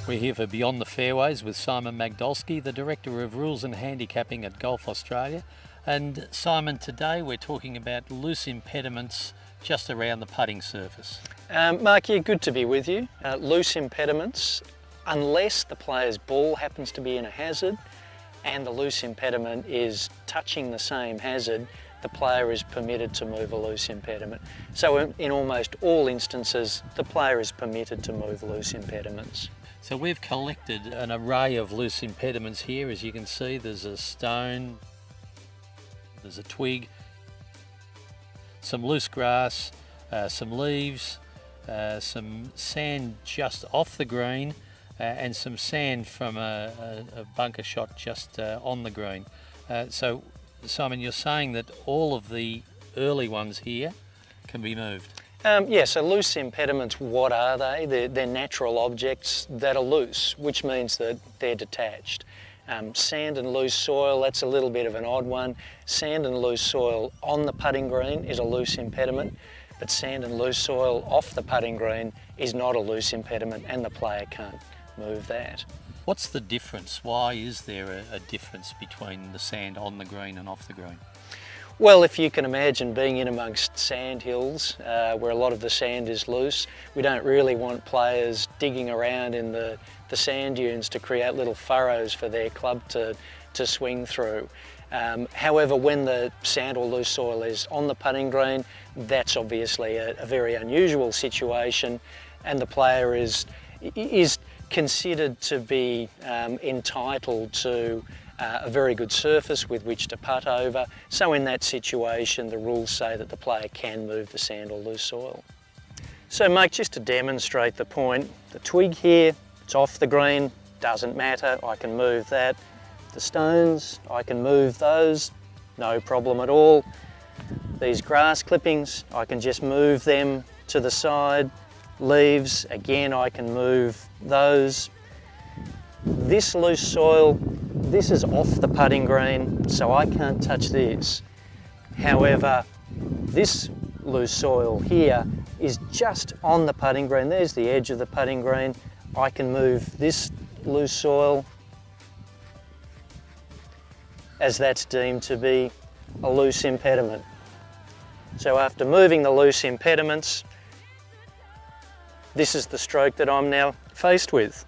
We're here for Beyond the Fairways with Simon Majdulski, the Director of Rules and Handicapping at Golf Australia. And Simon, today we're talking about loose impediments just around the putting surface. Mark, yeah, good to be with you. Loose impediments, unless the player's ball happens to be in a hazard and the loose impediment is touching the same hazard, the player is permitted to move a loose impediment. So in almost all instances, the player is permitted to move loose impediments. So we've collected an array of loose impediments here. As you can see, there's a stone, there's a twig, some loose grass, some leaves, some sand just off the green, and some sand from a bunker shot just on the green. So Simon, you're saying that all of the early ones here can be moved? Yeah, so loose impediments, what are they? They're natural objects that are loose, which means that they're detached. Sand and loose soil, that's a little bit of an odd one. Sand and loose soil on the putting green is a loose impediment, but sand and loose soil off the putting green is not a loose impediment, and the player can't move that. What's the difference? Why is there a difference between the sand on the green and off the green? Well, if you can imagine being in amongst sand hills where a lot of the sand is loose, we don't really want players digging around in the sand dunes to create little furrows for their club to swing through. However, when the sand or loose soil is on the putting green, that's obviously a very unusual situation, and the player is considered to be entitled to a very good surface with which to putt over. So in that situation, the rules say that the player can move the sand or loose soil. So Mike, just to demonstrate the point, the twig here, it's off the green, doesn't matter, I can move that. The stones, I can move those, no problem at all. These grass clippings, I can just move them to the side. Leaves, again, I can move those. This loose soil, this is off the putting green, so I can't touch this. However, this loose soil here is just on the putting green. There's the edge of the putting green. I can move this loose soil, as that's deemed to be a loose impediment. So after moving the loose impediments, this is the stroke that I'm now faced with.